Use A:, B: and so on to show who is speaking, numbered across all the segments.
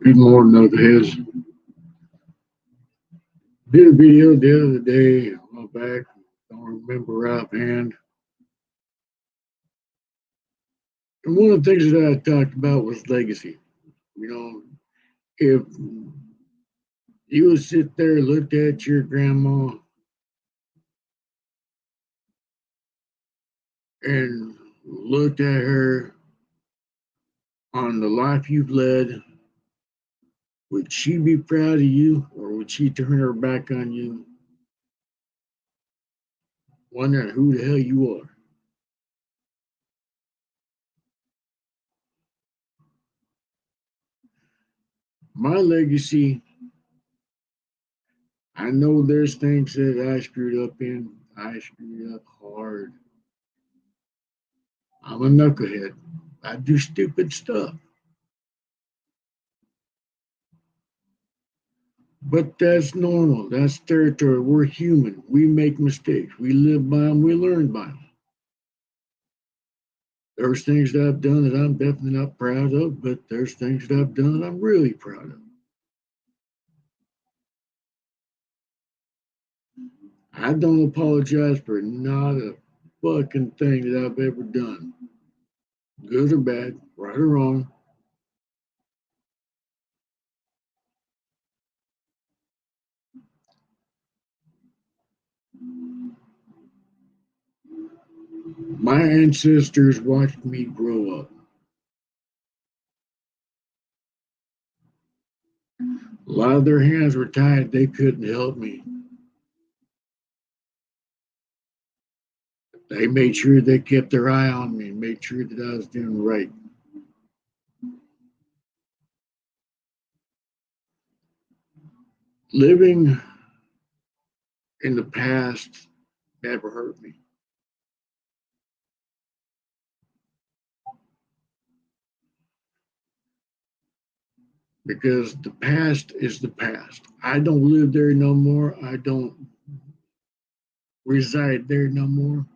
A: Good morning, Knuckleheads. Did a video the other day on my back. Don't remember offhand. And one of the things that I talked about was legacy. You know, if you would sit there, looked at your grandma, and looked at her on the life you've led, would she be proud of you, or would she turn her back on you, wondering who the hell you are? My legacy, I know there's things that I screwed up in. I screwed up hard. I'm a knucklehead. I do stupid stuff. But that's normal. That's territory. We're human. We make mistakes. We live by them. We learn by them. There's things that I've done that I'm definitely not proud of, but there's things that I've done that I'm really proud of. I don't apologize for not a fucking thing that I've ever done, good or bad, right or wrong. My ancestors watched me grow up. A lot of their hands were tied. They couldn't help me. They made sure they kept their eye on me, made sure that I was doing right. Living in the past never hurt me because the past is the past. I don't live there no more. I don't reside there no more.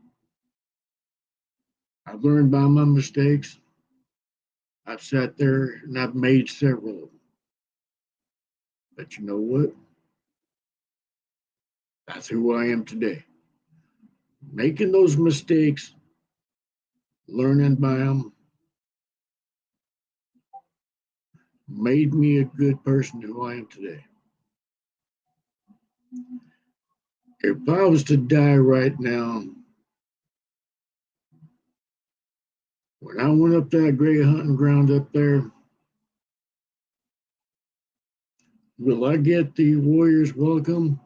A: I've learned by my mistakes. I've sat there and I've made several of them. But you know what? That's who I am today. Making those mistakes, learning by them, made me a good person who I am today. If I was to die right now, when I went up that great hunting ground up there, will I get the warriors welcome?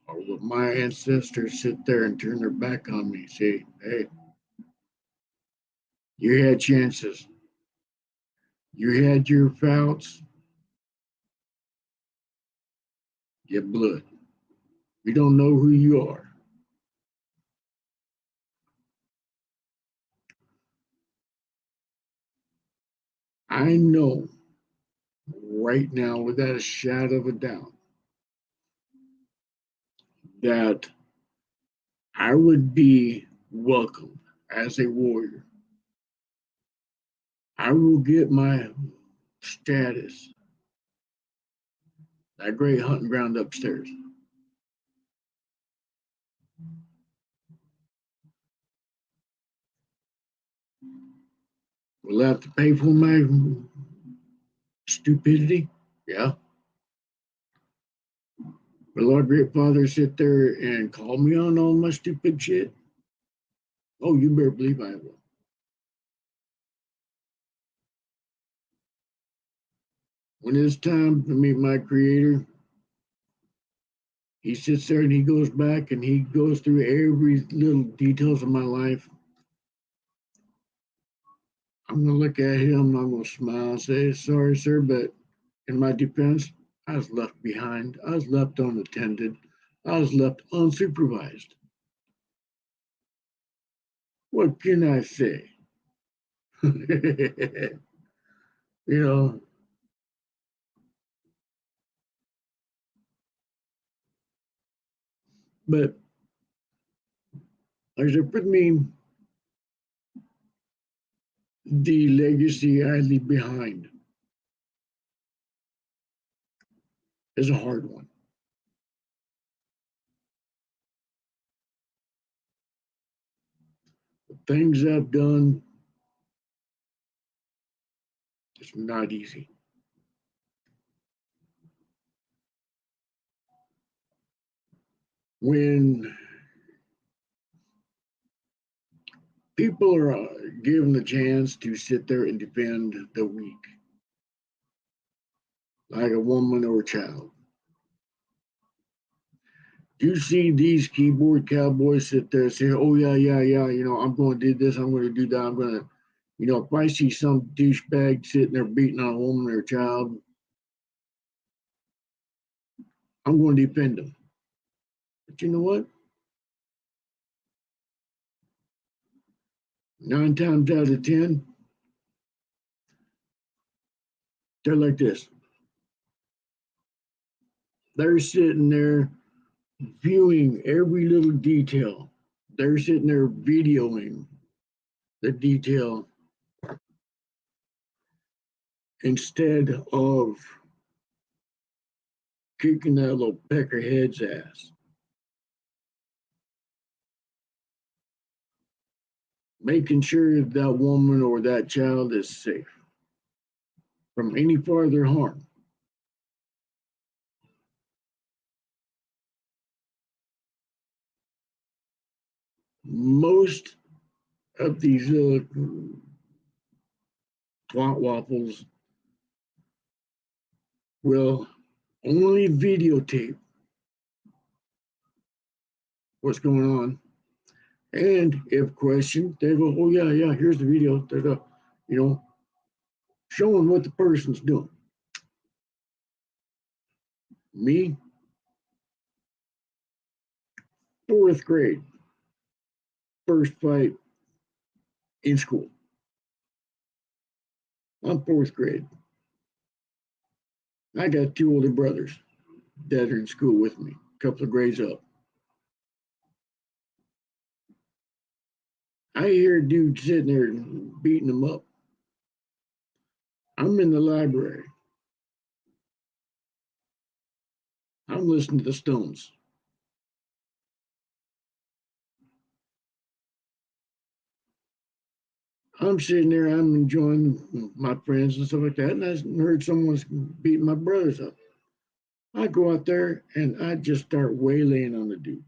A: Or will my ancestors sit there and turn their back on me? Say, hey, you had chances. You had your fouts, you blood. We don't know who you are. I know right now, without a shadow of a doubt, that I would be welcomed as a warrior. I will get my status, that great hunting ground upstairs. Will I have to pay for my stupidity? Yeah. Will our great father sit there and call me on all my stupid shit? Oh, you better believe I will. When it's time to meet my creator, he sits there and he goes back and he goes through every little details of my life. I'm gonna look at him, I'm gonna smile and say, sorry, sir, but in my defense, I was left behind. I was left unattended. I was left unsupervised. What can I say? you know, but like I said, for me, the legacy I leave behind is a hard one. The things I've done, it's not easy. When people are given the chance to sit there and defend the weak, like a woman or a child, you see these keyboard cowboys sit there and say, "Oh yeah, yeah, yeah, I'm going to do this, I'm going to do that, I'm going to," if I see some douchebag sitting there beating on a woman or a child, I'm going to defend them. But you know what? 9 times out of 10, they're like this. They're sitting there viewing every little detail. They're sitting there videoing the detail instead of kicking that little peckerhead's ass, making sure that woman or that child is safe from any further harm. Most of these twat waffles will only videotape what's going on. And if questioned, they go, "Oh yeah, yeah, here's the video." They're you know, showing what the person's doing. Me, 4th grade, first fight in school. I'm 4th grade. I got 2 older brothers that are in school with me, a couple of grades up. I hear a dude sitting there beating them up. I'm in the library. I'm listening to the Stones. I'm sitting there, I'm enjoying my friends and stuff like that, and I heard someone's beating my brothers up. I go out there and I just start waylaying on the dude.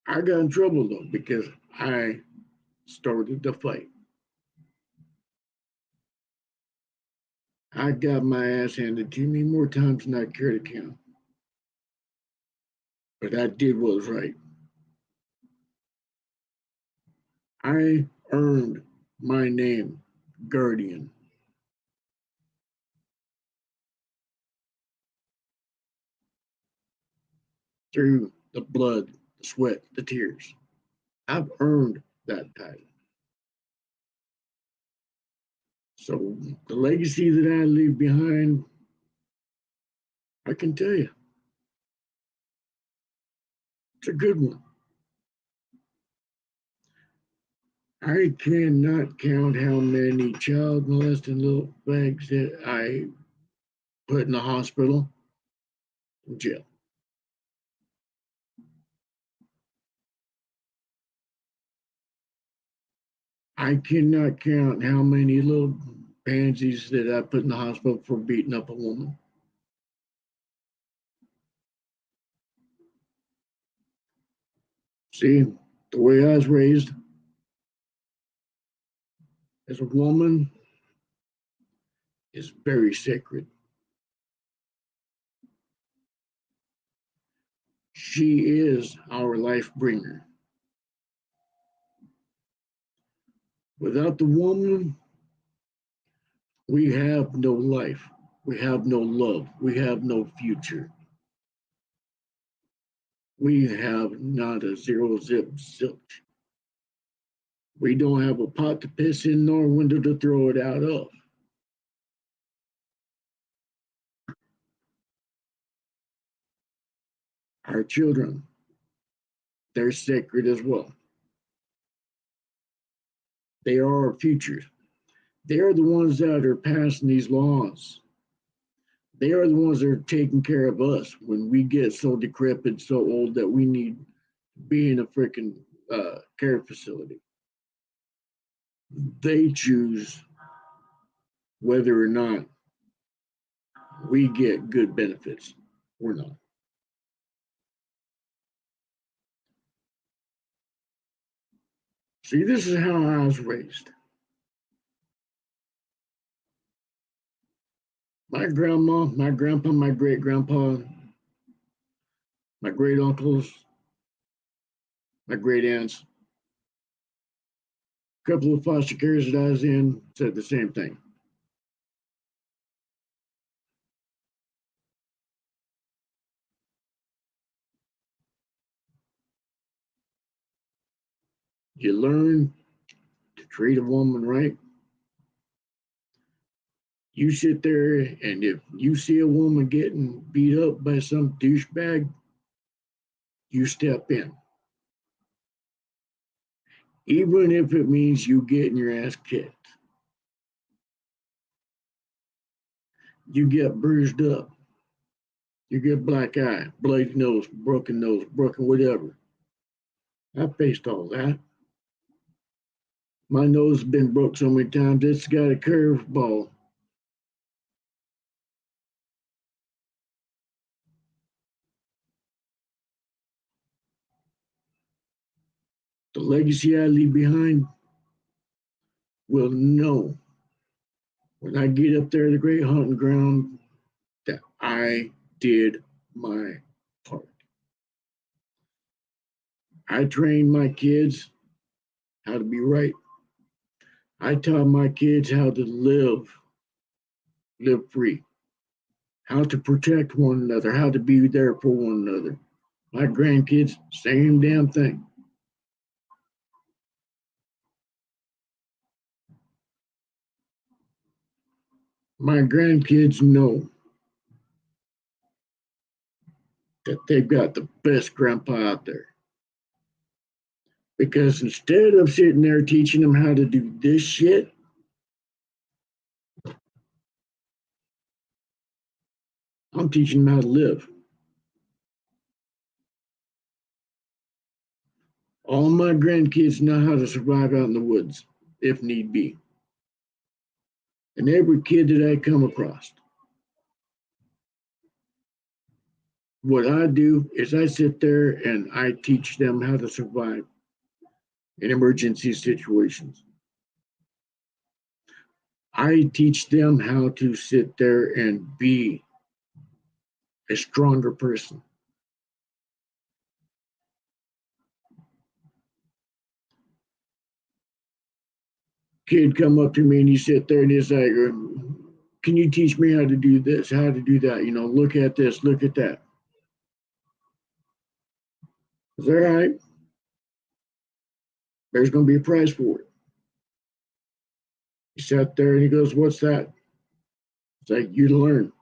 A: I got in trouble though because I started the fight. I got my ass handed to me more times than I care to count. But I did what was right. I earned my name, Guardian, through the blood, the sweat, the tears. I've earned that title. So the legacy that I leave behind, I can tell you, it's a good one. I cannot count how many child molesting little bags that I put in the hospital and jail. I cannot count how many little pansies that I put in the hospital for beating up a woman. See, the way I was raised as a woman is very sacred. She is our life bringer. Without the woman, we have no life. We have no love. We have no future. We have not a zero zip zilch. We don't have a pot to piss in nor a window to throw it out of. Our children, they're sacred as well. They are our futures. They are the ones that are passing these laws. They are the ones that are taking care of us when we get so decrepit, so old that we need to be in a freaking care facility. They choose whether or not we get good benefits or not. See, this is how I was raised. My grandma, my grandpa, my great grandpa, my great uncles, my great aunts, a couple of foster cares that I was in said the same thing. You learn to treat a woman right. You sit there, and if you see a woman getting beat up by some douchebag, you step in. Even if it means you getting your ass kicked. You get bruised up. You get black eye, bloody nose, broken whatever. I faced all that. My nose has been broke so many times, it's got a curveball. The legacy I leave behind will know when I get up there to the great hunting ground that I did my part. I trained my kids how to be right. I taught my kids how to live free, how to protect one another, how to be there for one another. My grandkids, same damn thing. My grandkids know that they've got the best grandpa out there. Because instead of sitting there teaching them how to do this shit, I'm teaching them how to live. All my grandkids know how to survive out in the woods if need be. And every kid that I come across, what I do is I sit there and I teach them how to survive in emergency situations. I teach them how to sit there and be a stronger person. Kid come up to me and he sit there and he's like, can you teach me how to do this, how to do that? Look at this, look at that. It's all right. There's going to be a prize for it. He sat there and he goes, what's that? It's like, you to learn,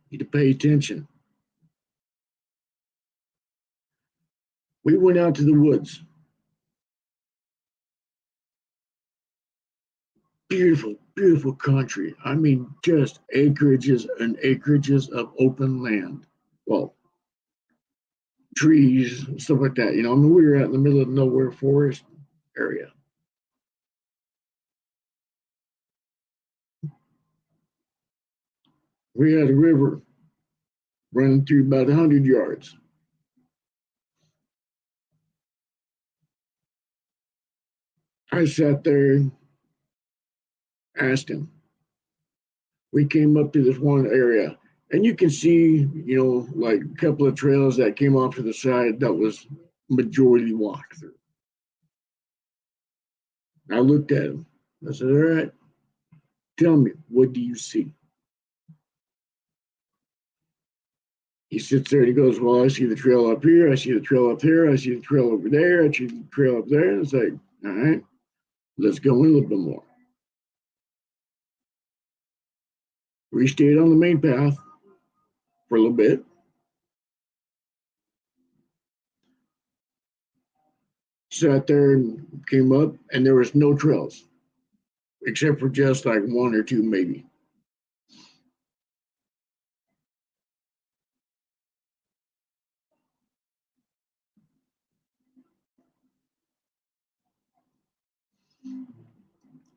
A: you to pay attention. We went out to the woods. Beautiful, beautiful country. I mean, just acreages and acreages of open land. Well, trees, stuff like that. I mean, we were out in the middle of nowhere forest area. We had a river running through about 100 yards. I sat there, asked him. We came up to this one area, and you can see, like a couple of trails that came off to the side that was majority walked through. I looked at him. I said, all right, tell me, what do you see? He sits there and he goes, well, I see the trail up here. I see the trail up here. I see the trail over there. I see the trail up there. And it's like, all right, let's go in a little bit more. We stayed on the main path for a little bit. Sat there and came up, and there was no trails, except for just like one or two, maybe.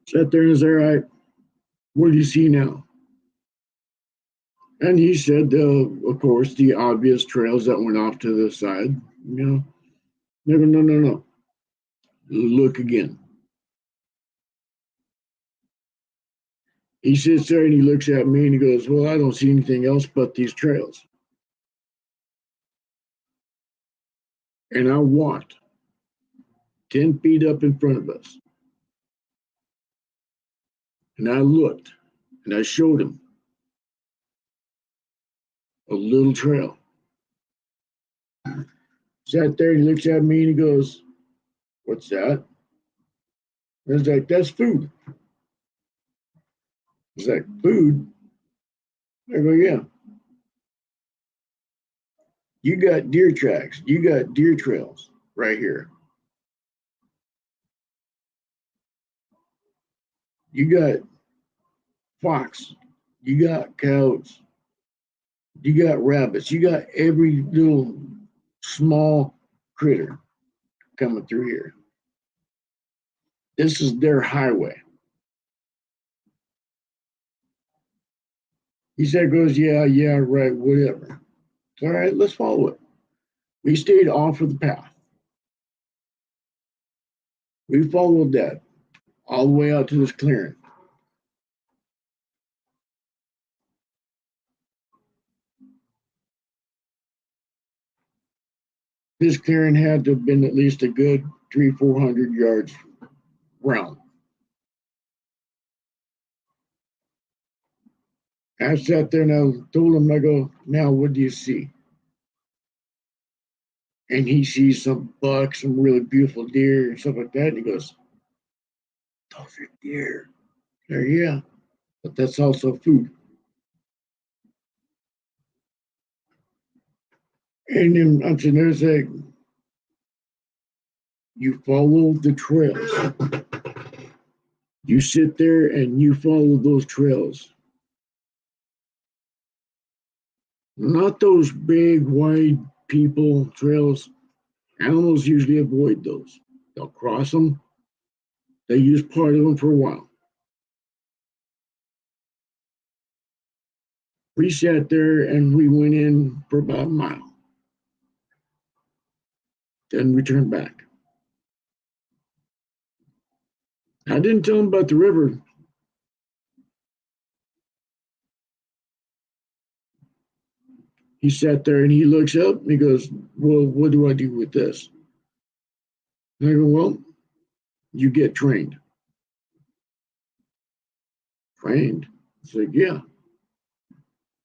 A: Sat there and said, "All right, what do you see now?" And he said, of course, the obvious trails that went off to the side. You know, no, no, no, no. Look again. He sits there and he looks at me and he goes, "Well, I don't see anything else but these trails." And I walked 10 feet up in front of us. And I looked and I showed him a little trail. Sat there and he looks at me and he goes, "What's that?" I was like, "That's food." He's like, "Food?" I go, "Yeah. You got deer tracks. You got deer trails right here. You got fox. You got cows. You got rabbits. You got every little small critter coming through here. This is their highway." He said, "Goes, yeah, yeah, right, whatever. It's all right, let's follow it." We stayed off of the path. We followed that all the way out to this clearing. This clearing had to have been at least a good 300-400 yards round. I sat there and I told him, I go, "Now what do you see?" And he sees some bucks, some really beautiful deer and stuff like that. And he goes, "Those are deer." There, yeah, but that's also food. And then I'm sitting there saying, "You follow the trails. You sit there and you follow those trails. Not those big, wide people trails. Animals usually avoid those. They'll cross them. They use part of them for a while." We sat there and we went in for about a mile. Then we turned back. I didn't tell him about the river. He sat there and he looks up and he goes, "Well, what do I do with this?" And I go, "Well, you get trained." Trained? It's like, "Yeah.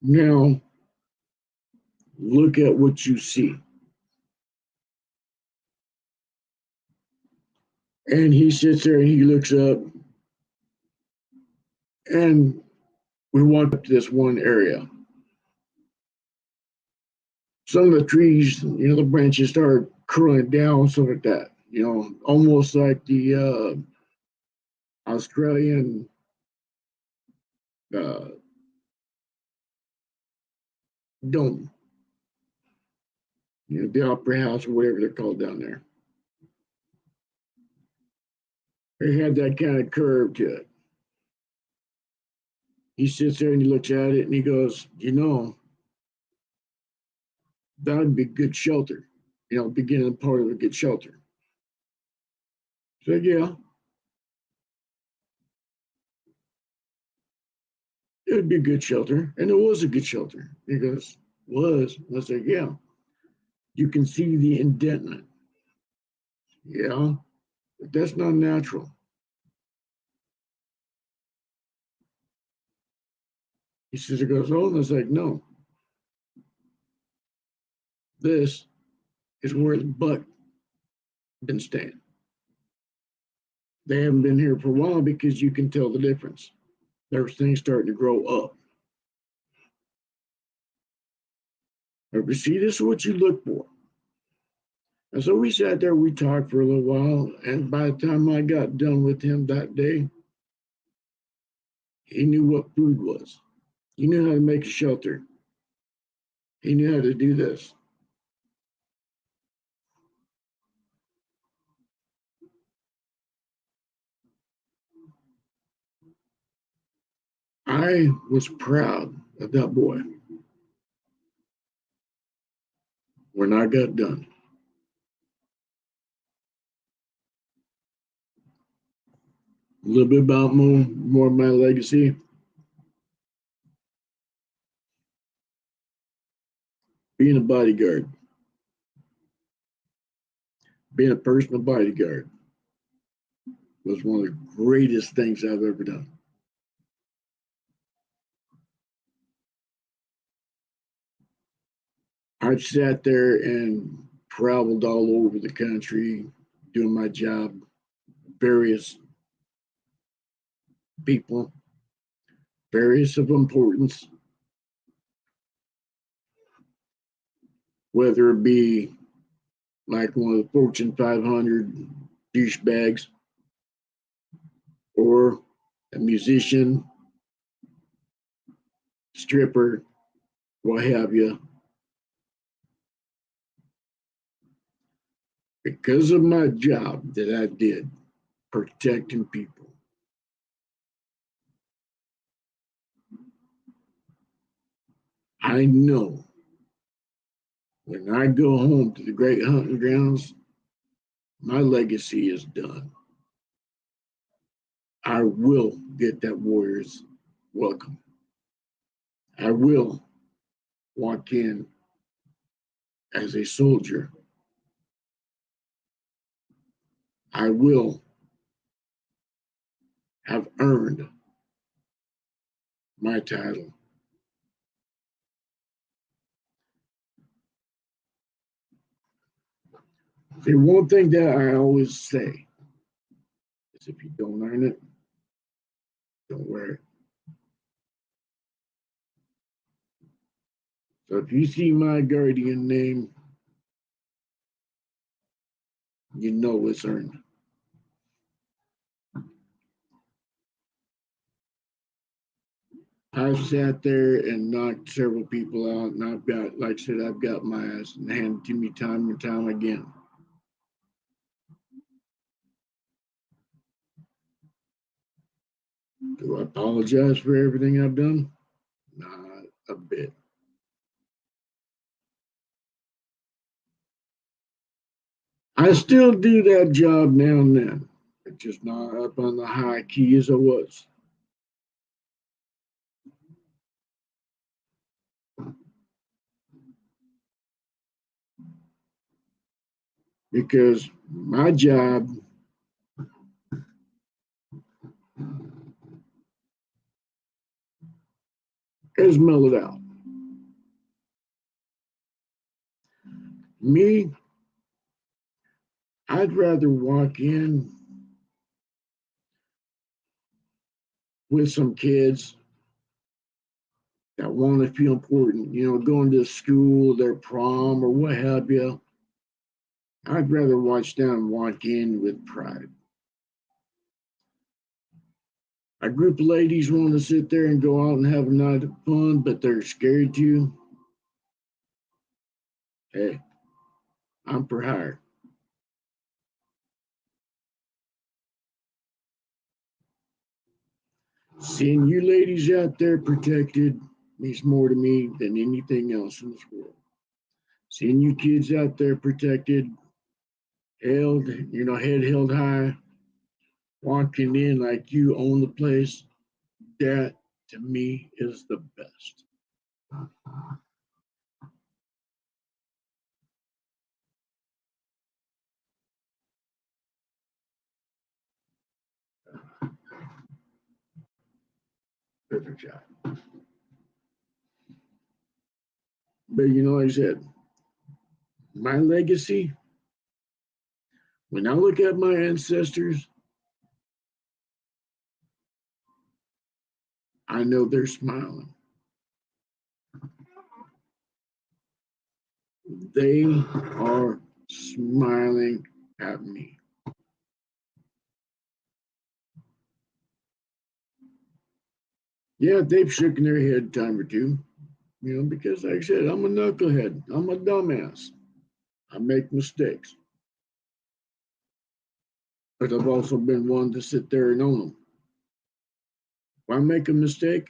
A: Now look at what you see." And he sits there and he looks up and we walk up to this one area. Some of the trees, the branches start curling down, stuff like that. Almost like the Australian uh, dome, the opera house or whatever they're called down there. They had that kind of curve to it. He sits there and he looks at it and he goes, that would be good shelter, beginning part of a good shelter. I said, "Yeah, it would be a good shelter." And it was a good shelter. He goes, "Was?" I said, "Yeah, you can see the indentation." Yeah, but that's not natural. He says, it goes, "Oh," and I was like, "No, this is where the buck been staying. They haven't been here for a while because you can tell the difference. There's things starting to grow up. But see, this is what you look for." And so we sat there, we talked for a little while, and by the time I got done with him that day, he knew what food was. He knew how to make a shelter. He knew how to do this. I was proud of that boy when I got done. A little bit about more of my legacy. Being a bodyguard, being a personal bodyguard was one of the greatest things I've ever done. I've sat there and traveled all over the country doing my job, various people, various of importance, whether it be like one of the Fortune 500 douchebags or a musician, stripper, what have you. Because of my job that I did protecting people, I know when I go home to the great hunting grounds, my legacy is done. I will get that warrior's welcome. I will walk in as a soldier. I will have earned my title. The one thing that I always say is if you don't earn it, don't wear it. So if you see my guardian name, you know it's earned. I've sat there and knocked several people out, and I've got, like I said, I've got my ass handed to me time and time again. Do I apologize for everything I've done? Not a bit. I still do that job now and then. It's just not up on the high key as I was. Because my job is mellowed out. Me, I'd rather walk in with some kids that want to feel important, going to school, their prom, or what have you. I'd rather watch them walk in with pride. A group of ladies want to sit there and go out and have a night of fun, but they're scared to. Hey, I'm for hire. Seeing you ladies out there protected means more to me than anything else in this world. Seeing you kids out there protected, held, head held high, walking in like you own the place, that to me is the best. Perfect job. But like I said, my legacy, when I look at my ancestors, I know they're smiling. They are smiling at me. Yeah, they've shaken their head a time or two, because like I said, I'm a knucklehead. I'm a dumbass. I make mistakes. But I've also been one to sit there and own them. If I make a mistake,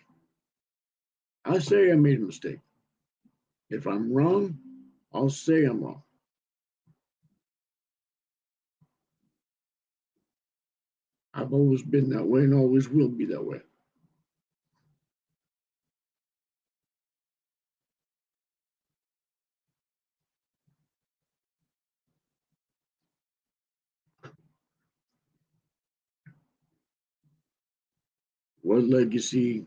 A: I say I made a mistake. If I'm wrong, I'll say I'm wrong. I've always been that way and always will be that way. What legacy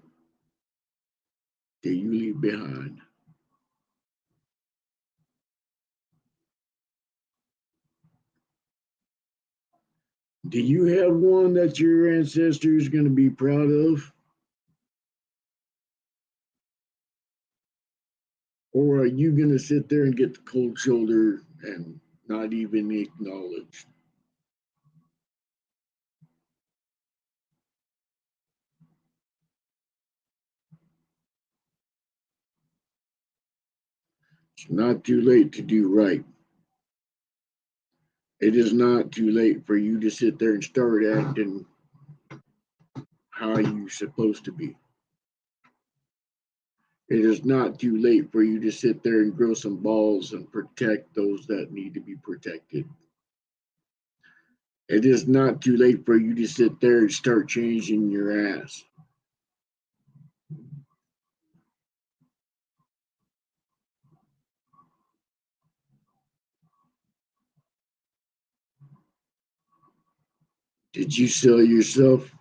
A: do you leave behind? Do you have one that your ancestors are going to be proud of? Or are you going to sit there and get the cold shoulder and not even acknowledge? It's not too late to do right. It is not too late for you to sit there and start acting how you're supposed to be. It is not too late for you to sit there and grow some balls and protect those that need to be protected. It is not too late for you to sit there and start changing your ass. Did you sell yourself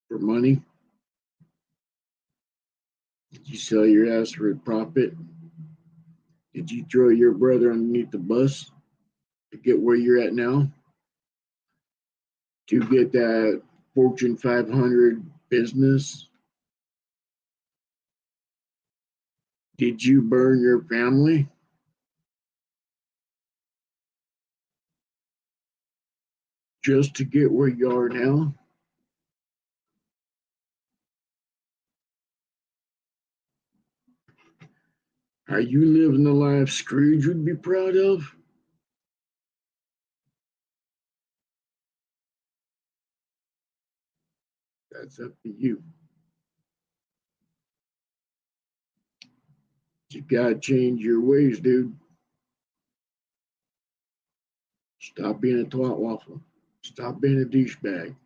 A: for money? Did you sell your ass for a profit? Did you throw your brother underneath the bus to get where you're at now? To get that Fortune 500 business? Did you burn your family just to get where you are now? Are you living the life Scrooge would be proud of? That's up to you. You gotta change your ways, dude. Stop being a twat waffle. Stop being a douchebag.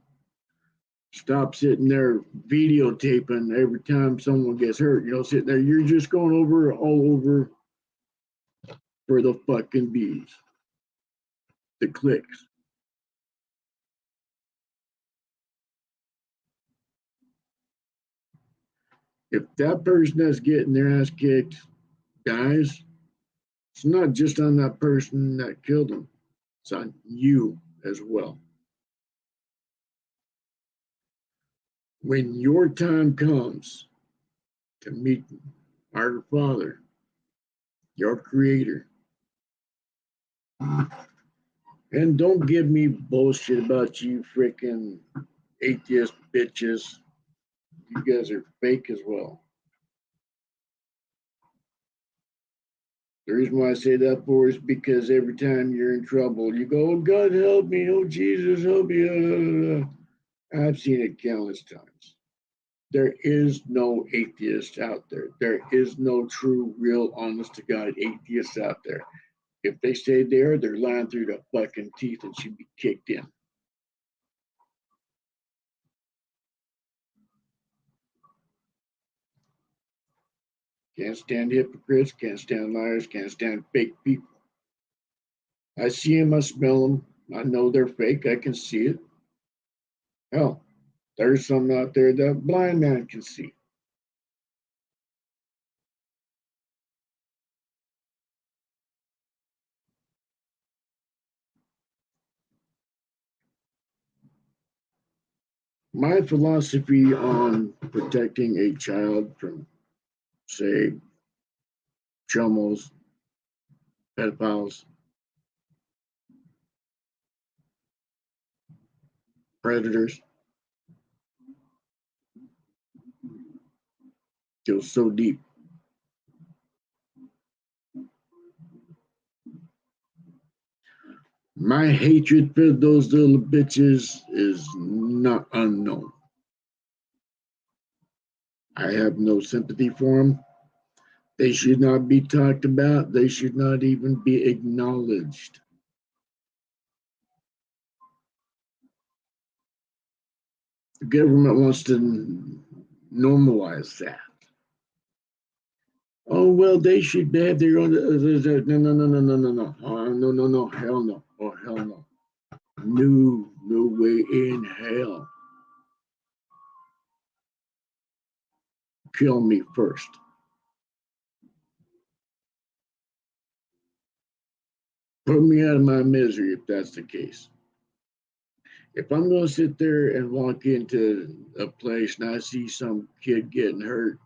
A: Stop sitting there videotaping every time someone gets hurt. Sitting there, you're just going over all over for the fucking bees, the clicks. If that person that's getting their ass kicked dies, it's not just on that person that killed them, it's on you as well. When your time comes to meet our Father, your Creator, and don't give me bullshit about you freaking atheist bitches. You guys are fake as well. The reason why I say that for is because every time you're in trouble, you go, "Oh, God help me, oh Jesus help me." I've seen it countless times. There is no atheist out there. There is no true, real, honest to God atheists out there. If they say they're lying through the fucking teeth and should be kicked in. Can't stand hypocrites, can't stand liars, can't stand fake people. I see them, I smell them, I know they're fake, I can see it. Hell, there's some out there that blind man can see. My philosophy on protecting a child from, say, chummels, pedophiles, predators go so deep. My hatred for those little bitches is not unknown. I have no sympathy for them. They should not be talked about. They should not even be acknowledged. The government wants to normalize that. Oh, well, they should have their own. No, no, no, no, no, no, no. No, no, no. Hell no. Oh, hell no. No, no way in hell. Kill me first. Put me out of my misery if that's the case. If I'm going to sit there and walk into a place and I see some kid getting hurt,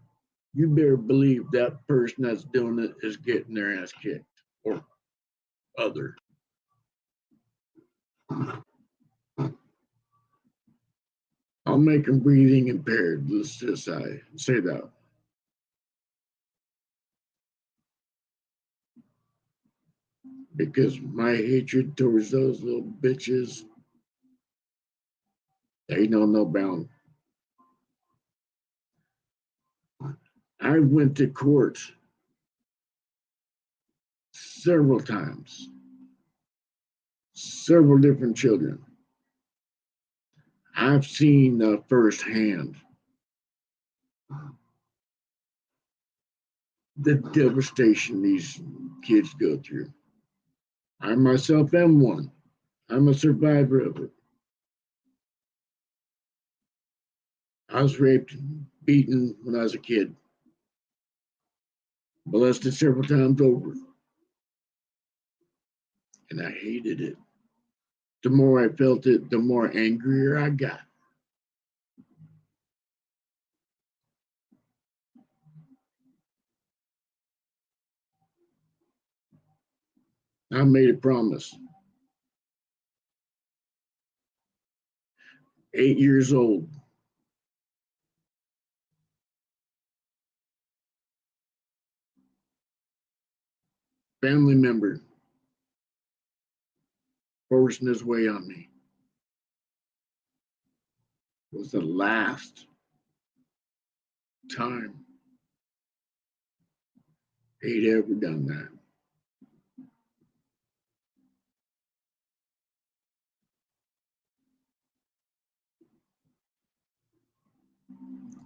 A: you better believe that person that's doing it is getting their ass kicked or other. I'll make them breathing impaired. Let's just say that. Because my hatred towards those little bitches, they know no bound. I went to court several times, several different children. I've seen firsthand the devastation these kids go through. I myself am one. I'm a survivor of it. I was raped, beaten when I was a kid, molested several times over, and I hated it. The more I felt it, the more angrier I got. I made a promise. 8 years old. Family member forcing his way on me. It was the last time he'd ever done that.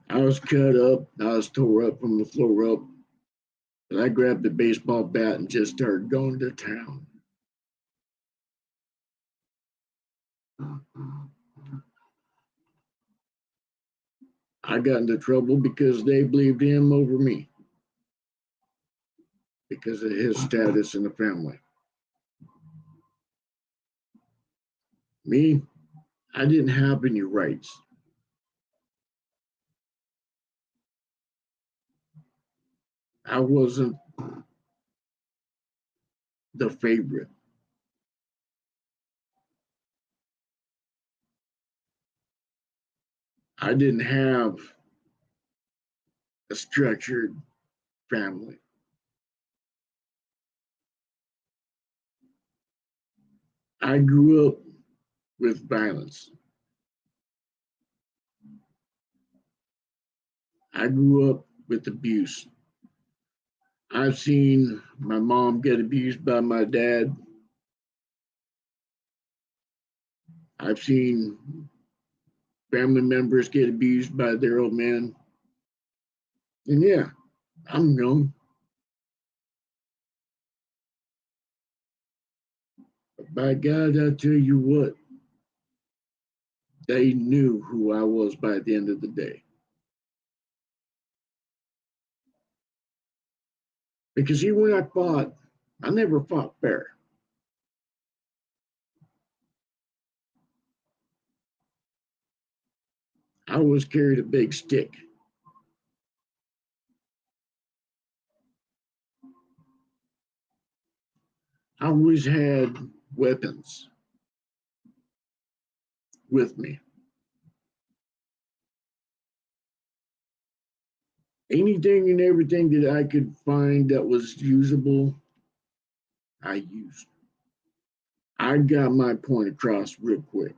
A: I was cut up. I was tore up from the floor up. And I grabbed the baseball bat and just started going to town. I got into trouble because they believed him over me because of his status in the family. Me, I didn't have any rights. I wasn't the favorite. I didn't have a structured family. I grew up with violence. I grew up with abuse. I've seen my mom get abused by my dad. I've seen family members get abused by their old man. And yeah, I'm young. But by God, I tell you what, they knew who I was by the end of the day. Because even when I fought, I never fought fair. I always carried a big stick. I always had weapons with me. Anything and everything that I could find that was usable, I used. I got my point across real quick.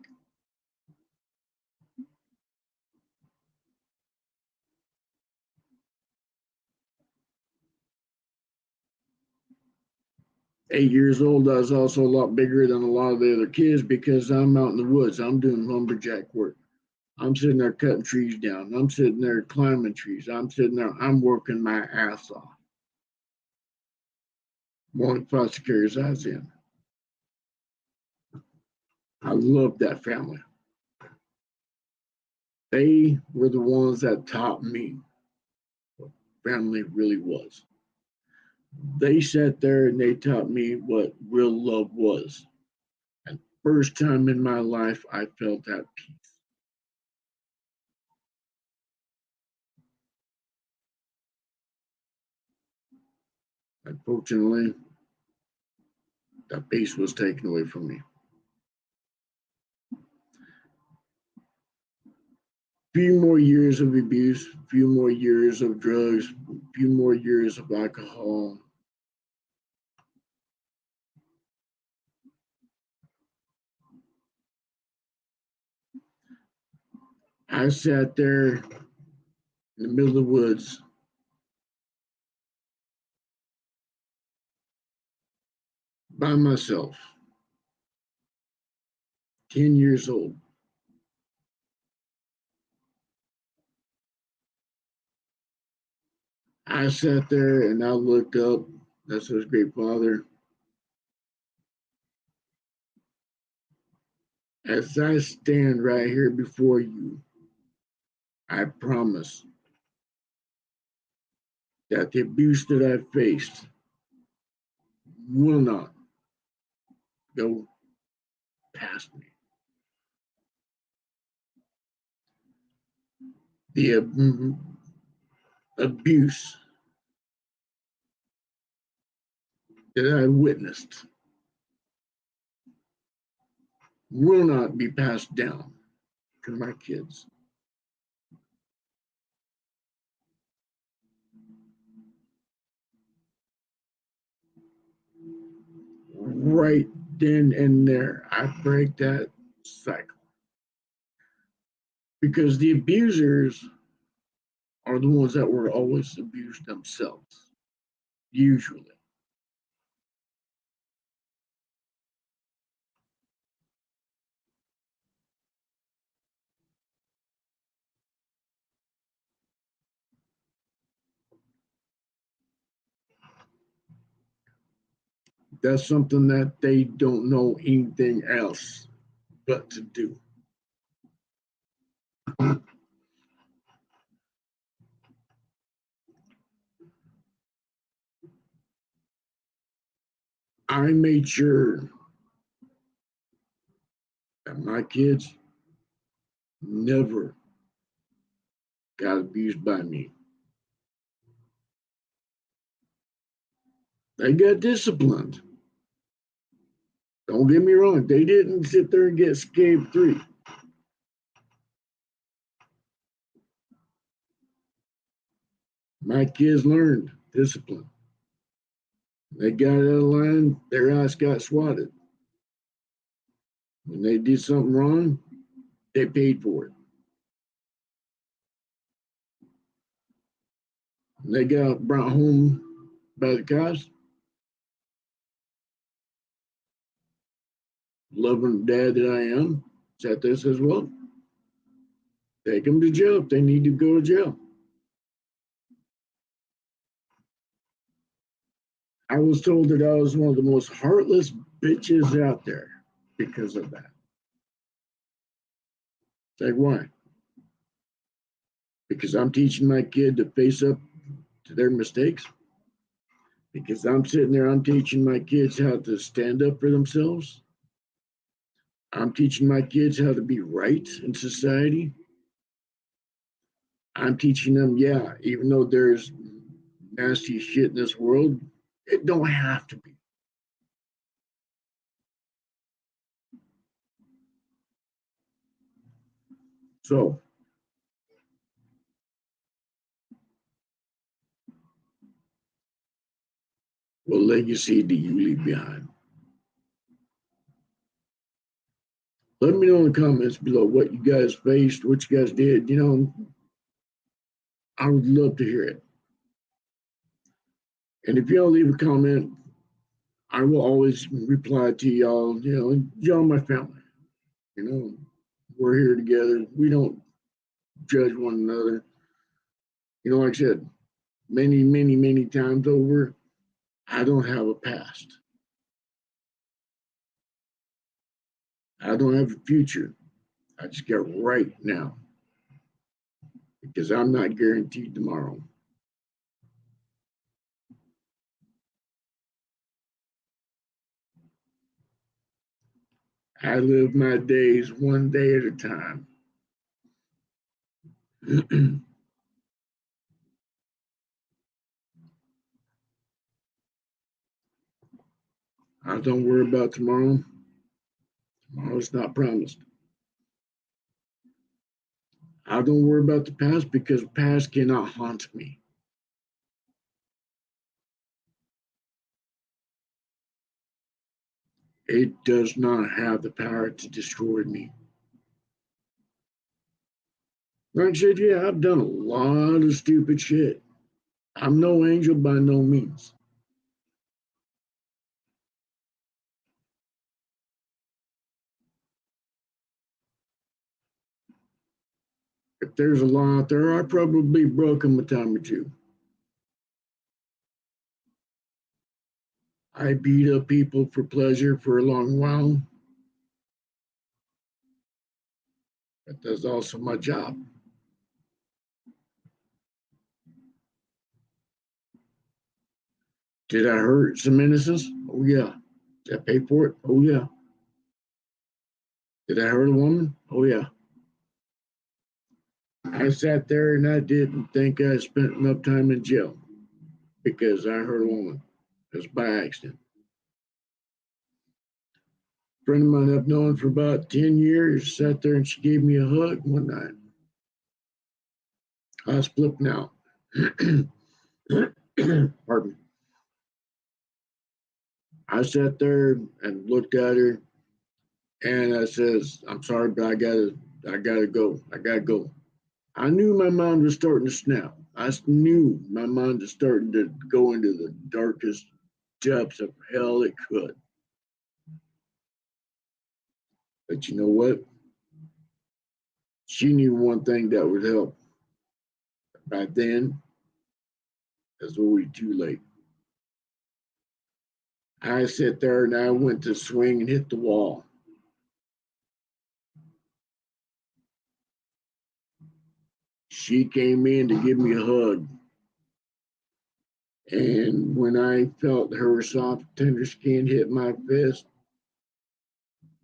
A: Eight years old, I was also a lot bigger than a lot of the other kids because I'm out in the woods. I'm doing lumberjack work. I'm sitting there cutting trees down. I'm sitting there climbing trees. I'm sitting there, I'm working my ass off. One of the foster carers I was in. I loved that family. They were the ones that taught me what family really was. They sat there and they taught me what real love was. And first time in my life, I felt at peace. Unfortunately, that peace was taken away from me. Few more years of abuse, few more years of drugs, few more years of alcohol. I sat there in the middle of the woods by myself, 10 years old. I sat there and I looked up. That's his great father. As I stand right here before you, I promise that the abuse that I faced will not go past me. The abuse that I witnessed will not be passed down to my kids. Right then and there, I break that cycle because the abusers are the ones that were always abused themselves, usually. That's something that they don't know anything else but to do. I made sure that my kids never got abused by me. They got disciplined. Don't get me wrong, they didn't sit there and get scathed free. My kids learned discipline. They got out of line, their ass got swatted. When they did something wrong, they paid for it. When they got brought home by the cops, loving dad that I am, sat there and says, well, take them to jail if they need to go to jail. I was told that I was one of the most heartless bitches out there because of that. It's like, why? Because I'm teaching my kid to face up to their mistakes. Because I'm sitting there, I'm teaching my kids how to stand up for themselves. I'm teaching my kids how to be right in society. I'm teaching them, yeah, even though there's nasty shit in this world, it don't have to be. So legacy do you leave behind? Let me know in the comments below what you guys faced, what you guys did. I would love to hear it. And if y'all leave a comment, I will always reply to y'all. Y'all my family. We're here together. We don't judge one another. Like I said, many, many, many times over, I don't have a past. I don't have a future. I just got right now because I'm not guaranteed tomorrow. I live my days one day at a time. I don't worry about tomorrow. Tomorrow's not promised. I don't worry about the past because the past cannot haunt me. It does not have the power to destroy me. Like I said, yeah, I've done a lot of stupid shit. I'm no angel by no means. If there's a law out there, I probably broke them a time or two. I beat up people for pleasure for a long while. But that's also my job. Did I hurt some innocents? Oh, yeah. Did I pay for it? Oh, yeah. Did I hurt a woman? Oh, yeah. I sat there and I didn't think I spent enough time in jail because I hurt a woman. It was by accident. A friend of mine I've known for about 10 years sat there and she gave me a hug one night. I was flipping out. Pardon me. I sat there and looked at her and I says, I'm sorry, but I gotta go. I gotta go. I knew my mind was starting to snap. I knew my mind was starting to go into the darkest depths of hell it could. But you know what? She knew one thing that would help. By then, it's already too late. I sat there and I went to swing and hit the wall. She came in to give me a hug. And when I felt her soft, tender skin hit my fist,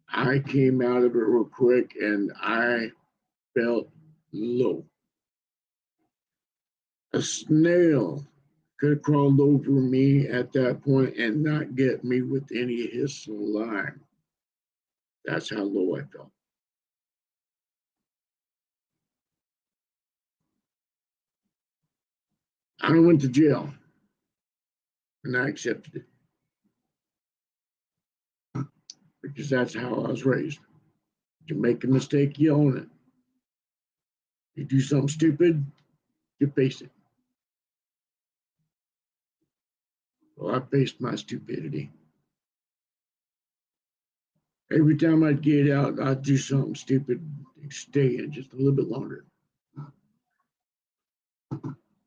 A: I came out of it real quick and I felt low. A snail could have crawled over me at that point and not get me with any of his slime. That's how low I felt. I went to jail and I accepted it because that's how I was raised. You make a mistake, you own it. You do something stupid, you face it. Well, I faced my stupidity. Every time I'd get out, I'd do something stupid and stay in just a little bit longer.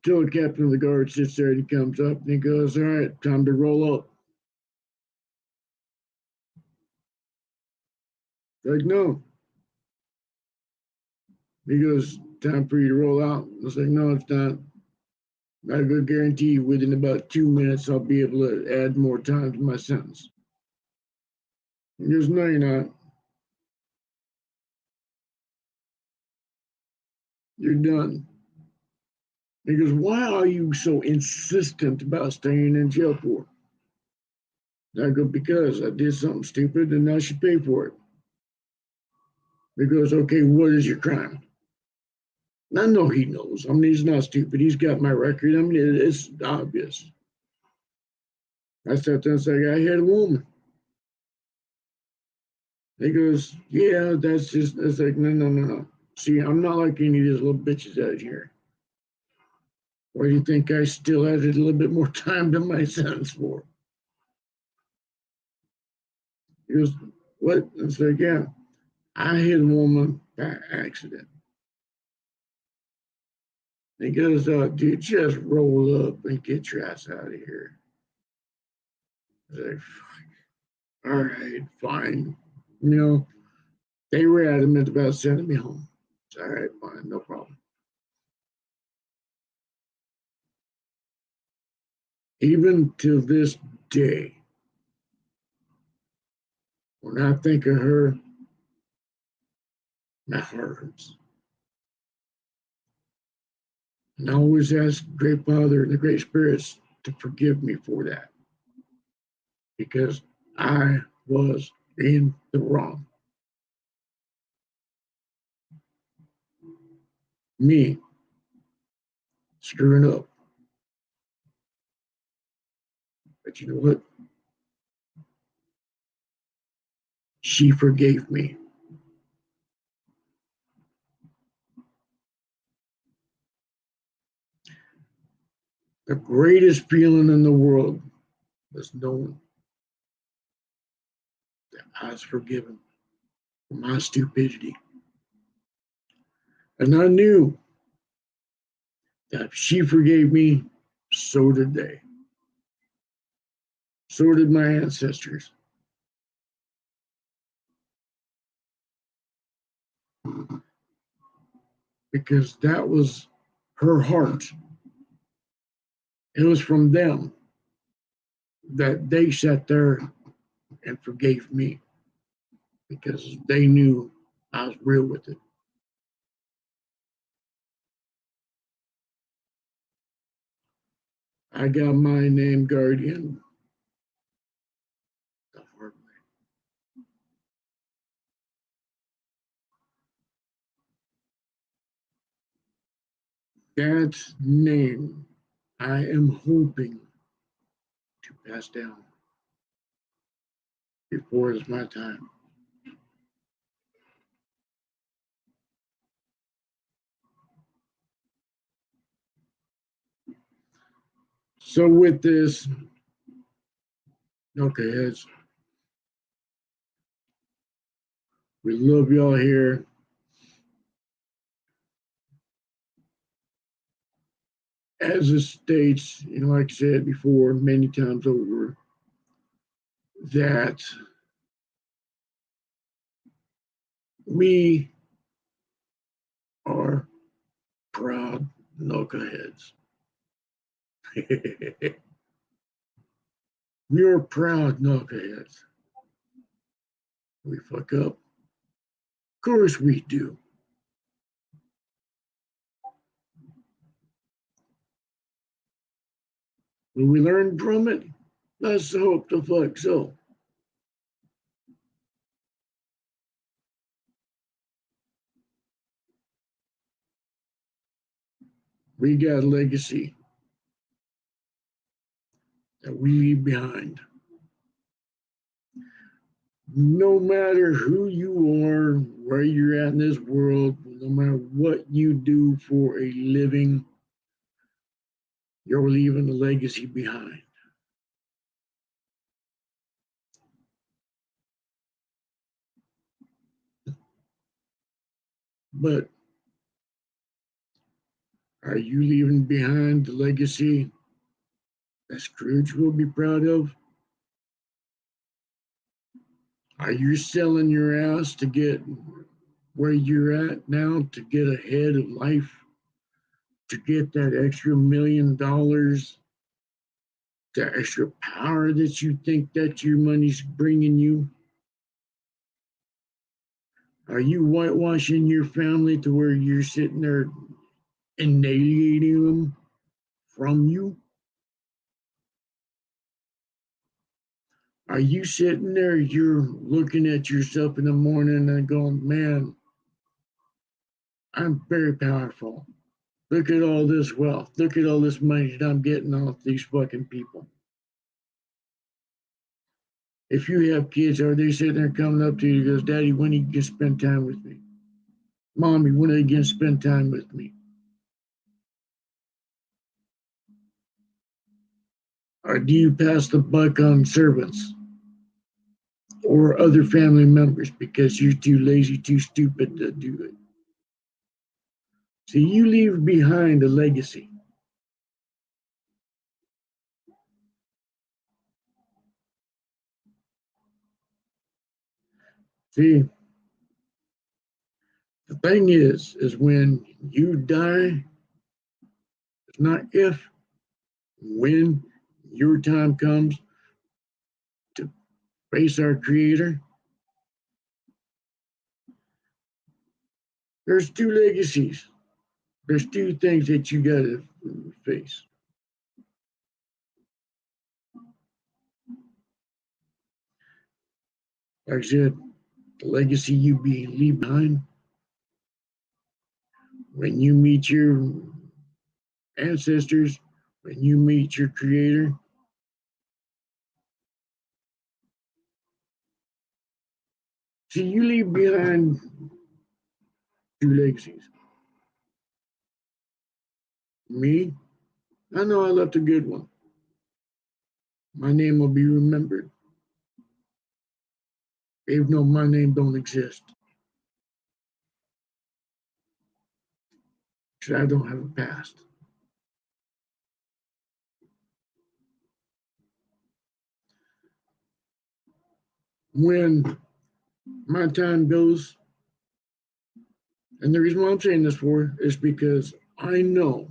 A: Till the captain of the guard sits there and he comes up and he goes, all right, time to roll up. Like, no. He goes, time for you to roll out. I was like, no, it's not. I go guarantee within about 2 minutes I'll be able to add more time to my sentence. He goes, no, you're not. You're done. He goes, why are you so insistent about staying in jail for? I go, because I did something stupid and I should pay for it. He goes, okay, what is your crime? And I know he knows. I mean, he's not stupid. He's got my record. I mean, it's obvious. I sat there and said, I hit a woman. He goes, yeah, that's just, it's like, no, no, no, no. See, I'm not like any of these little bitches out here. Why do you think I still had a little bit more time than my sentence for? He goes, what? I said, yeah, I hit a woman by accident. He goes, dude, just roll up and get your ass out of here. I was like, all right, fine. You know, they were adamant about sending me home. It's all right, fine, no problem. Even to this day, when I think of her, my heart hurts. And I always ask Great Father and the Great Spirits to forgive me for that because I was in the wrong. Me screwing up. But you know what? She forgave me. The greatest feeling in the world was knowing that I was forgiven for my stupidity. And I knew that if she forgave me, so did they. So did my ancestors. Because that was her heart. It was from them that they sat there and forgave me because they knew I was real with it. I got my name guardian the hard way. That name I am hoping to pass down before it's my time. So with this, okay, heads, we love y'all here. As it states, like I said before, many times over, that we are proud knuckleheads. We are proud knuckleheads. We fuck up. Of course we do. When we learn from it, let's hope the fuck so. We got a legacy that we leave behind. No matter who you are, where you're at in this world, no matter what you do for a living, you're leaving a legacy behind. But are you leaving behind the legacy that Scrooge will be proud of? Are you selling your ass to get where you're at now, to get ahead of life, to get that extra $1 million, that extra power that you think that your money's bringing you? Are you whitewashing your family to where you're sitting there annihilating them from you? Are you sitting there, you're looking at yourself in the morning and going, man, I'm very powerful. Look at all this wealth. Look at all this money that I'm getting off these fucking people. If you have kids, are they sitting there coming up to you and goes, Daddy, when are you going to spend time with me? Mommy, when are you going to spend time with me? Or do you pass the buck on servants or other family members because you're too lazy, too stupid to do it? So you leave behind a legacy. See, the thing is when you die, it's not if, when your time comes to face our Creator, there's two legacies. There's two things that you got to face. Like I said, the legacy you leave behind when you meet your ancestors, when you meet your Creator. See, you leave behind two legacies. Me, I know I left a good one. My name will be remembered, even though my name don't exist. Because I don't have a past. When my time goes, and the reason why I'm saying this for is because I know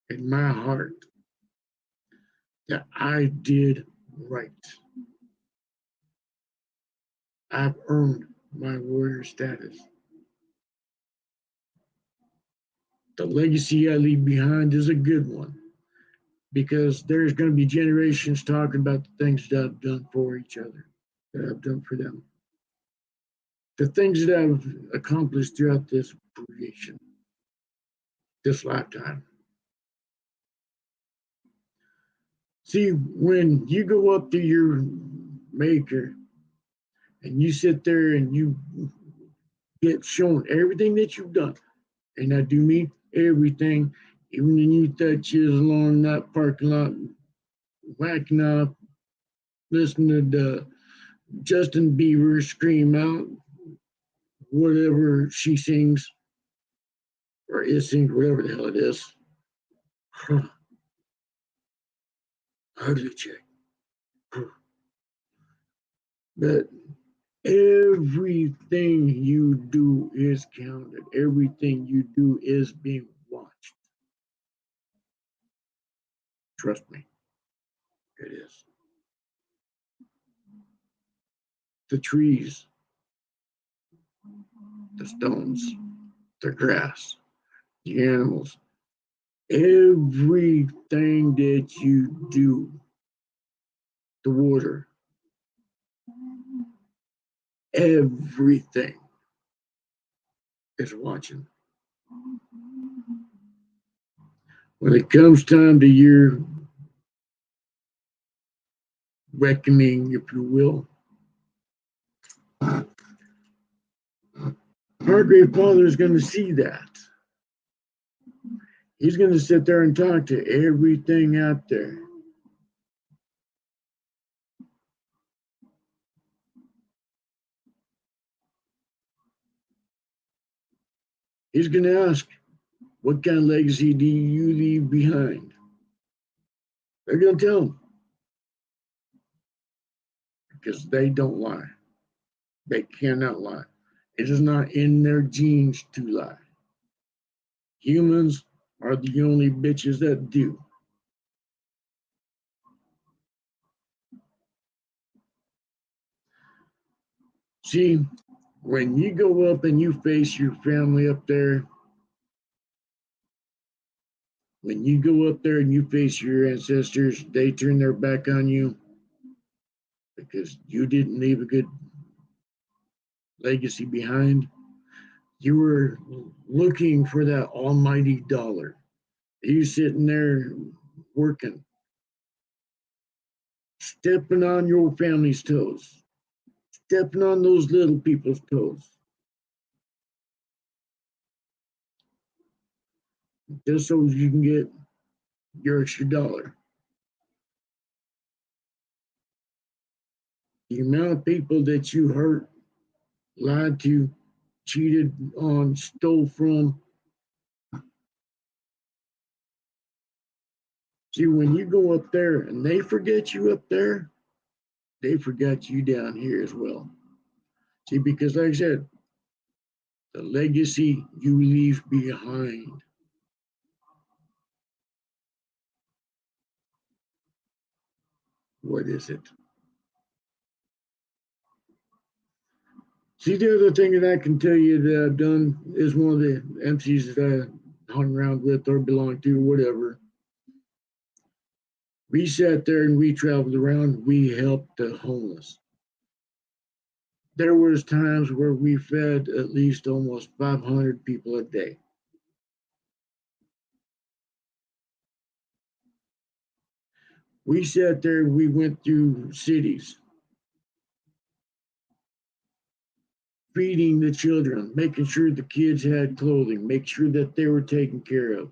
A: in my heart that I did right. I've earned my warrior status. The legacy I leave behind is a good one because there's going to be generations talking about the things that I've done for each other, that I've done for them, the things that I've accomplished throughout this creation, this lifetime. See, when you go up to your maker and you sit there and you get shown everything that you've done, and I do mean everything, even when you touch is along that parking lot, whacking off, listening to Justin Bieber scream out whatever she sings or is sings, whatever the hell it is. Ugly chick. But everything you do is counted. Everything you do is being watched. Trust me, it is. The trees, the stones, the grass, the animals, everything that you do, the water, everything is watching. When it comes time to your reckoning, if you will, our great father is going to see that. He's going to sit there and talk to everything out there. He's going to ask, what kind of legacy do you leave behind? They're going to tell him because they don't lie. They cannot lie. It is not in their genes to lie. Humans are the only bitches that do. See, when you go up and you face your family up there, when you go up there and you face your ancestors, they turn their back on you because you didn't leave a good legacy behind. You were looking for that almighty dollar. You sitting there working, stepping on your family's toes, stepping on those little people's toes, just so you can get your extra dollar. The amount of people that you hurt, lied to, cheated on, stole from. See, when you go up there and they forget you up there, they forgot you down here as well. See, because like I said, the legacy you leave behind. What is it? See, the other thing that I can tell you that I've done is one of the MCs that I hung around with or belonged to, whatever. We sat there and we traveled around. We helped the homeless. There was times where we fed at least almost 500 people a day. We sat there and we went through cities, feeding the children, making sure the kids had clothing, make sure that they were taken care of.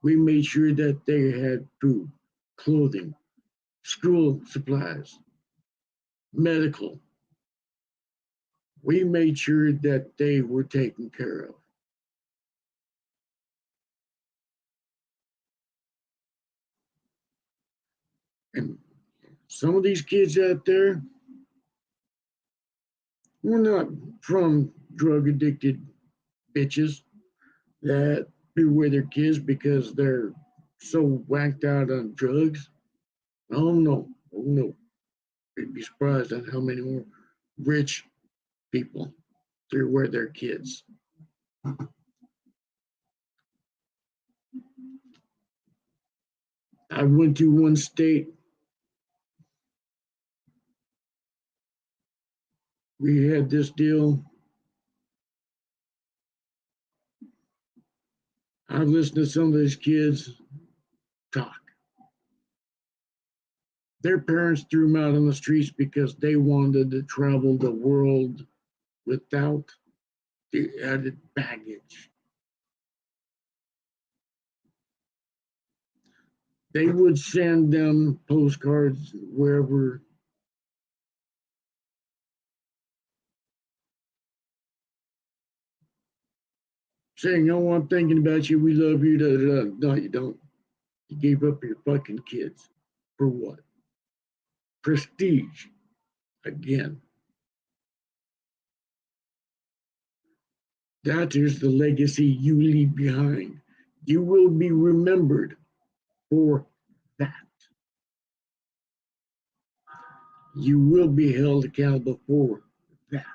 A: We made sure that they had food, clothing, school supplies, medical. We made sure that they were taken care of. And some of these kids out there were not from drug addicted bitches that do with their kids because they're so whacked out on drugs. Oh no, oh no. You'd be surprised at how many more rich people they're with their kids. I went to one state. We had this deal. I've listened to some of these kids talk. Their parents threw them out on the streets because they wanted to travel the world without the added baggage. They would send them postcards wherever saying, "Oh, I'm thinking about you. We love you." Da, da, da. No, you don't. You gave up your fucking kids for what? Prestige again. That is the legacy you leave behind. You will be remembered for that. You will be held accountable for that.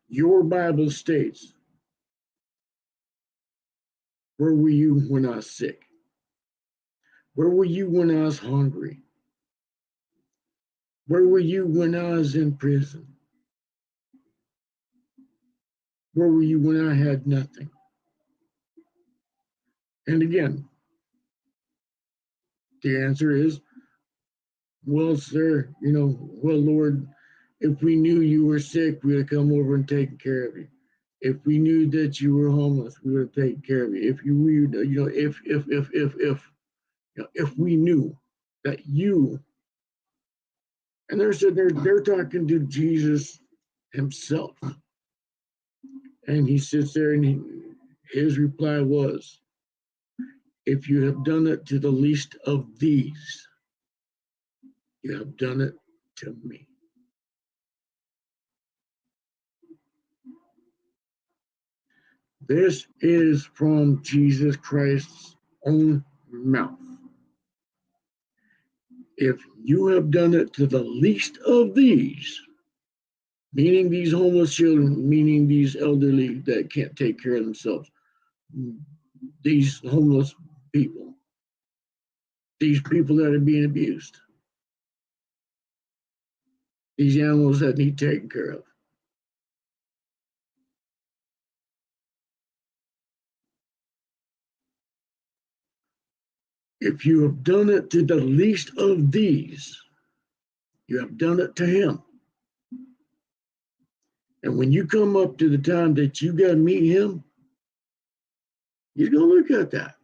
A: Your Bible states, where were you when I was sick? Where were you when I was hungry? Where were you when I was in prison? Where were you when I had nothing? And again, the answer is, well, sir, well, Lord, if we knew you were sick, we'd have come over and taken care of you. If we knew that you were homeless, we would have taken care of you. If you, if we knew that you, and they're sitting there, they're talking to Jesus himself, and he sits there, and his reply was, "If you have done it to the least of these, you have done it to me." This is from Jesus Christ's own mouth. If you have done it to the least of these, meaning these homeless children, meaning these elderly that can't take care of themselves, these homeless people, these people that are being abused, these animals that need taken care of. If you have done it to the least of these, you have done it to him. And when you come up to the time that you got to meet him, he's going to look at that.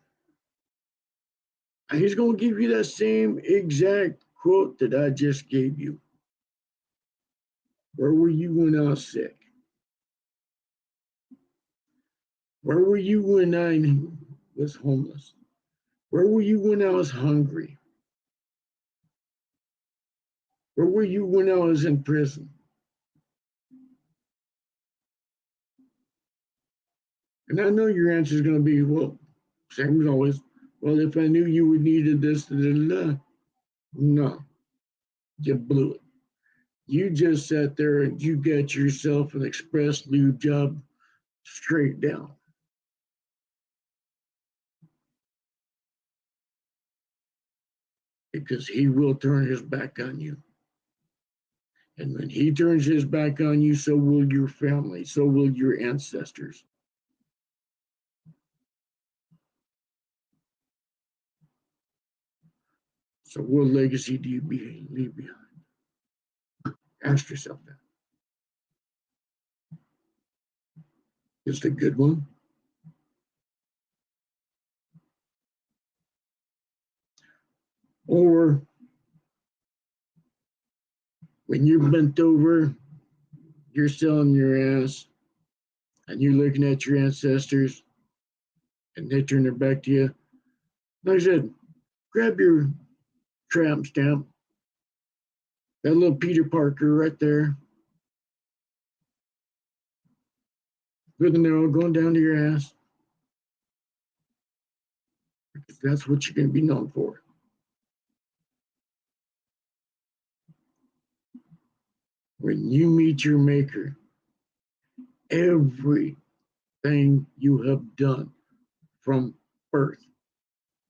A: And he's going to give you that same exact quote that I just gave you. Where were you when I was sick? Where were you when I was homeless? Where were you when I was hungry? Where were you when I was in prison? And I know your answer is going to be, well, same as always. Well, if I knew you would needed this, da, da, da. No, you blew it. You just sat there and you got yourself an express lube job straight down. Because he will turn his back on you. And when he turns his back on you, so will your family, so will your ancestors. So what legacy do you leave behind? Ask yourself that. Is it a good one? Or when you're bent over, you're selling your ass, and you're looking at your ancestors, and they turn their back to you. Like I said, grab your tramp stamp, that little Peter Parker right there, with an arrow going down to your ass, because that's what you're going to be known for. When you meet your maker, everything you have done from birth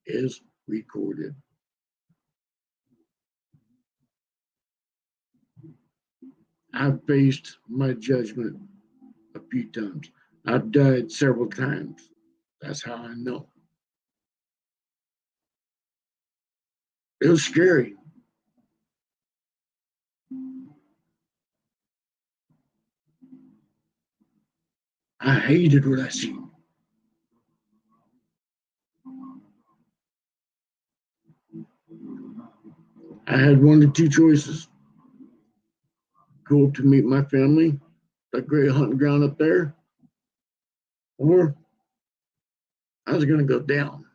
A: is recorded. I've faced my judgment a few times. I've died several times. That's how I know. It was scary. I hated what I seen. I had one of two choices. Go up to meet my family, that great hunting ground up there, or I was going to go down.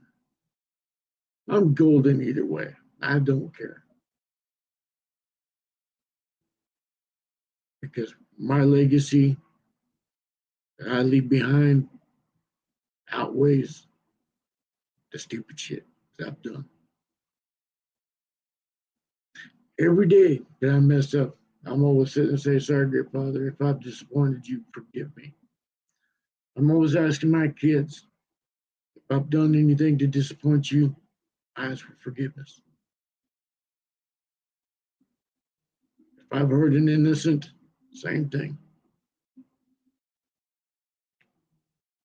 A: I'm golden either way. I don't care. Because my legacy that I leave behind outweighs the stupid shit that I've done. Every day that I mess up, I'm always sitting and say, sorry, great Father, if I've disappointed you, forgive me. I'm always asking my kids, if I've done anything to disappoint you, I ask for forgiveness. If I've hurt an innocent, same thing.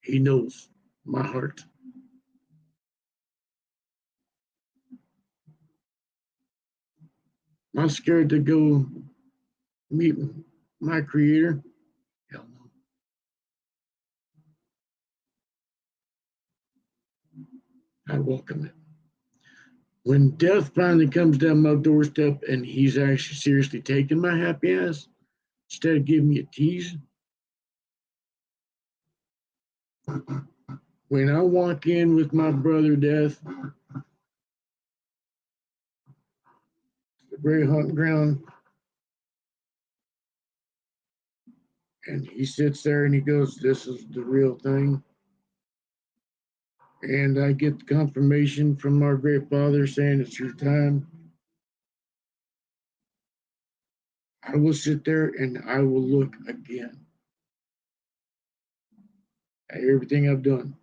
A: He knows my heart. Am I scared to go meet my creator? Hell no. I welcome it. When death finally comes down my doorstep and he's actually seriously taking my happy ass, instead of giving me a tease, when I walk in with my brother Death, the great hunting ground, and he sits there and he goes, this is the real thing. And I get the confirmation from our great Father saying it's your time. I will sit there and I will look again at everything I've done.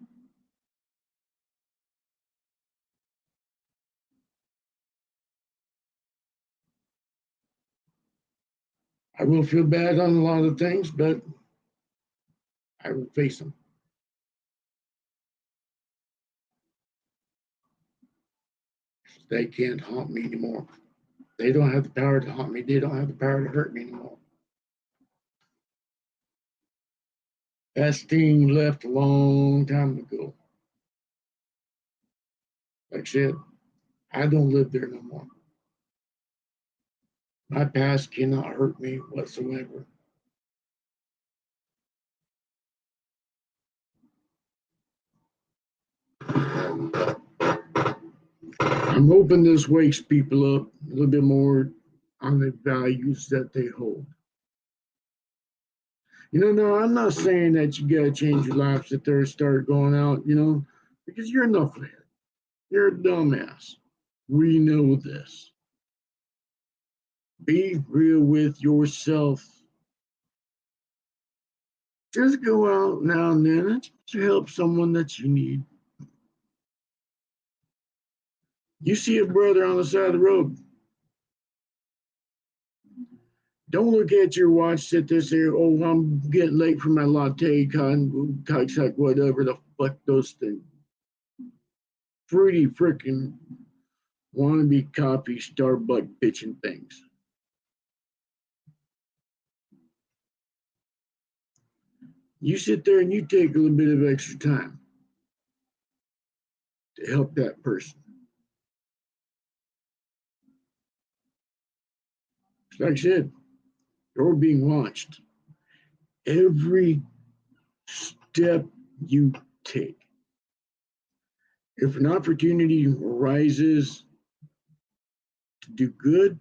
A: I will feel bad on a lot of things, but I will face them. They can't haunt me anymore. They don't have the power to haunt me. They don't have the power to hurt me anymore. That sting left a long time ago. Like I said, I don't live there no more. My past cannot hurt me whatsoever. I'm hoping this wakes people up a little bit more on the values that they hold. No, I'm not saying that you gotta change your life, sit there and start going out, because you're a knucklehead. You're a dumbass. We know this. Be real with yourself. Just go out now and then to help someone that you need. You see a brother on the side of the road. Don't look at your watch, sit there, say, oh, I'm getting late for my latte, whatever the fuck those things. Pretty freaking wannabe coffee Starbucks bitching things. You sit there and you take a little bit of extra time to help that person. Like I said, you're being watched. Every step you take. If an opportunity arises to do good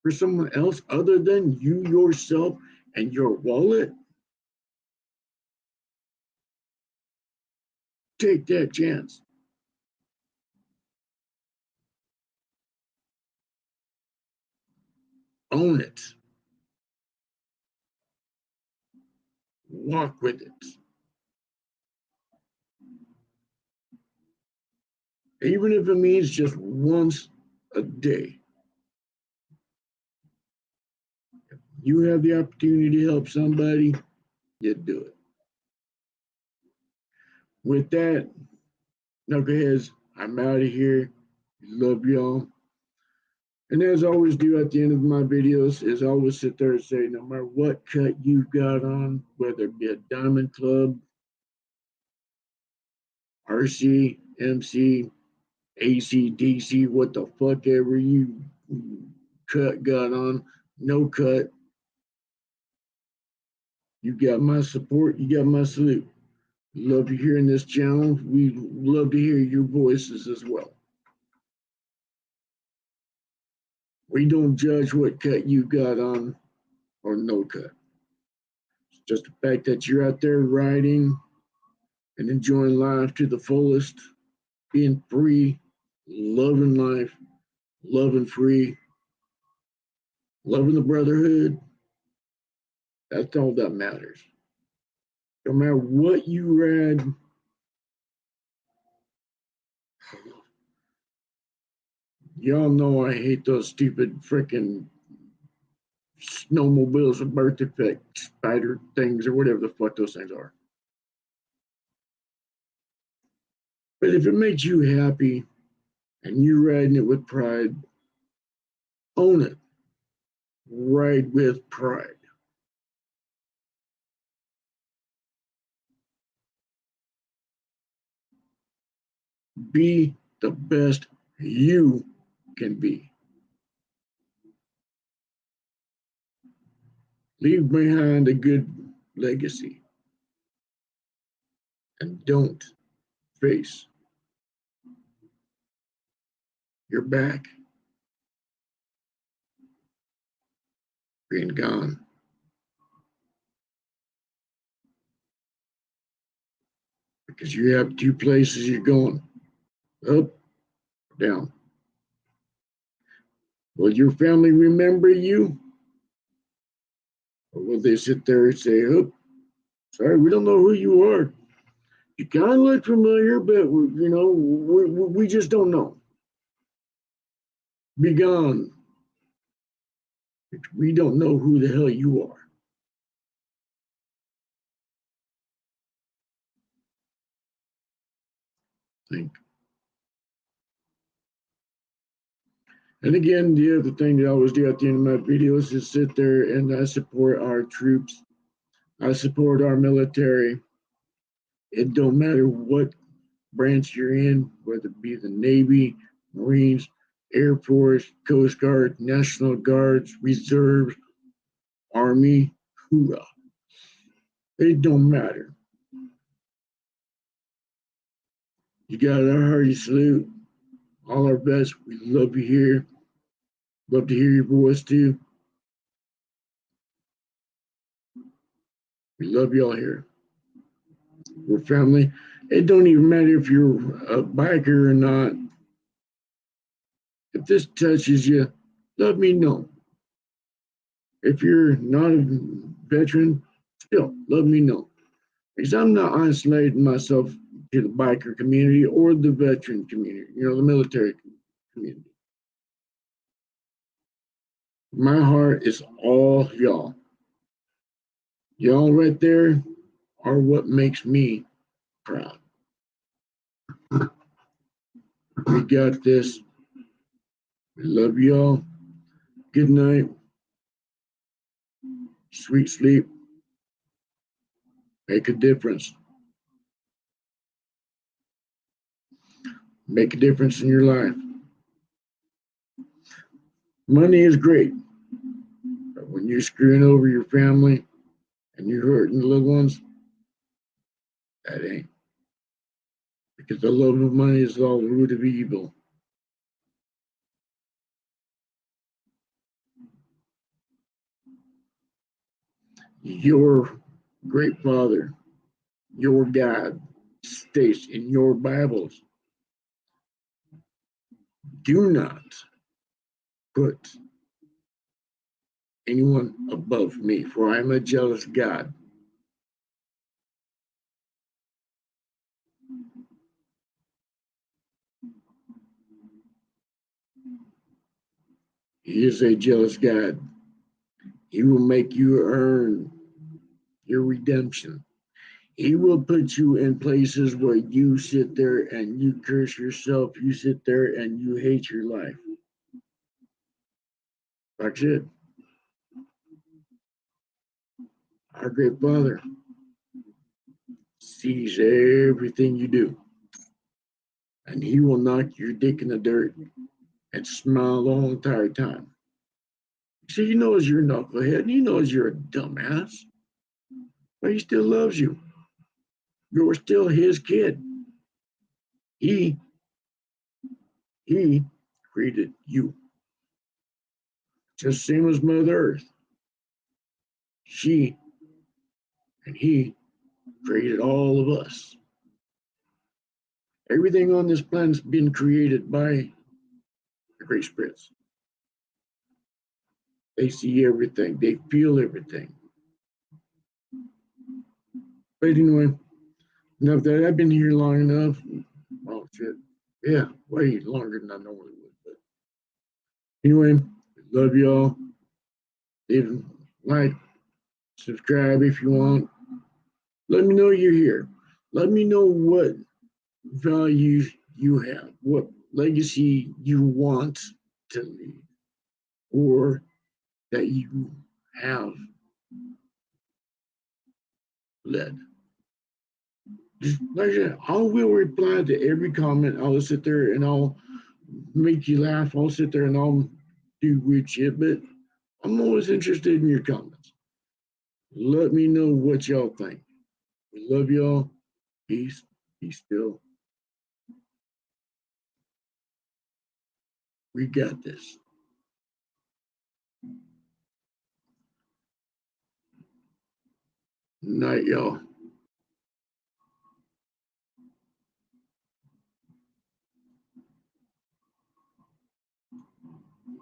A: for someone else other than you yourself and your wallet, take that chance. Own it. Walk with it. Even if it means just once a day. If you have the opportunity to help somebody, you do it. With that, knuckleheads, I'm out of here. Love y'all. And as I always do at the end of my videos, is I always sit there and say, no matter what cut you've got on, whether it be a Diamond Club, RC, MC, AC, DC, what the fuck ever you got on, no cut, you got my support, you got my salute. Love to hear in this channel. We love to hear your voices as well. We don't judge what cut you got on or no cut. It's just the fact that you're out there riding and enjoying life to the fullest, being free, loving life, loving free, loving the brotherhood. That's all that matters. No matter what you ride, y'all know I hate those stupid freaking snowmobiles with birth defect spider things or whatever the fuck those things are. But if it makes you happy and you're riding it with pride, own it. Ride with pride. Be the best you can be. Leave behind a good legacy. And don't face your back being gone. Because you have two places you're going, up, down. Will your family remember you? Or will they sit there and say, oh, sorry, we don't know who you are. You kind of look familiar, but we just don't know. Be gone. We don't know who the hell you are. Think. And again, the other thing that I always do at the end of my videos is sit there and I support our troops. I support our military. It don't matter what branch you're in, whether it be the Navy, Marines, Air Force, Coast Guard, National Guards, Reserves, Army, hoorah. It don't matter. You got our hearty salute. All our best. We love you here. Love to hear your voice too. We love y'all here. We're family. It don't even matter if you're a biker or not. If this touches you, let me know. If you're not a veteran, still let me know. Because I'm not isolating myself to the biker community or the veteran community, the military community. My heart is all y'all. Y'all right there are what makes me proud. We got this. We love y'all. Good night. Sweet sleep. Make a difference. Make a difference in your life. Money is great, but when you're screwing over your family and you're hurting the little ones, that ain't. Because the love of money is all the root of evil. Your great Father, your God, states in your Bibles, do not put anyone above me, for I am a jealous God. He is a jealous God. He will make you earn your redemption. He will put you in places where you sit there and you curse yourself. You sit there and you hate your life. That's it. Our great Father sees everything you do. And he will knock your dick in the dirt and smile the whole entire time. So he knows you're a knucklehead and he knows you're a dumbass. But he still loves you. You're still his kid. He created you. Just same as Mother Earth. She and he created all of us. Everything on this planet's been created by the Great Spirits. They see everything. They feel everything. But anyway, enough that I've been here long enough. Oh shit. Yeah, way longer than I normally would. But anyway, love y'all. Leave like, subscribe if you want. Let me know you're here. Let me know what values you have, what legacy you want to leave, or that you have led. Just like I said, I will reply to every comment. I'll sit there and I'll make you laugh. I'll sit there and I'll do weird shit, but I'm always interested in your comments. Let me know what y'all think. We love y'all. Peace. Be still. We got this. Night, y'all.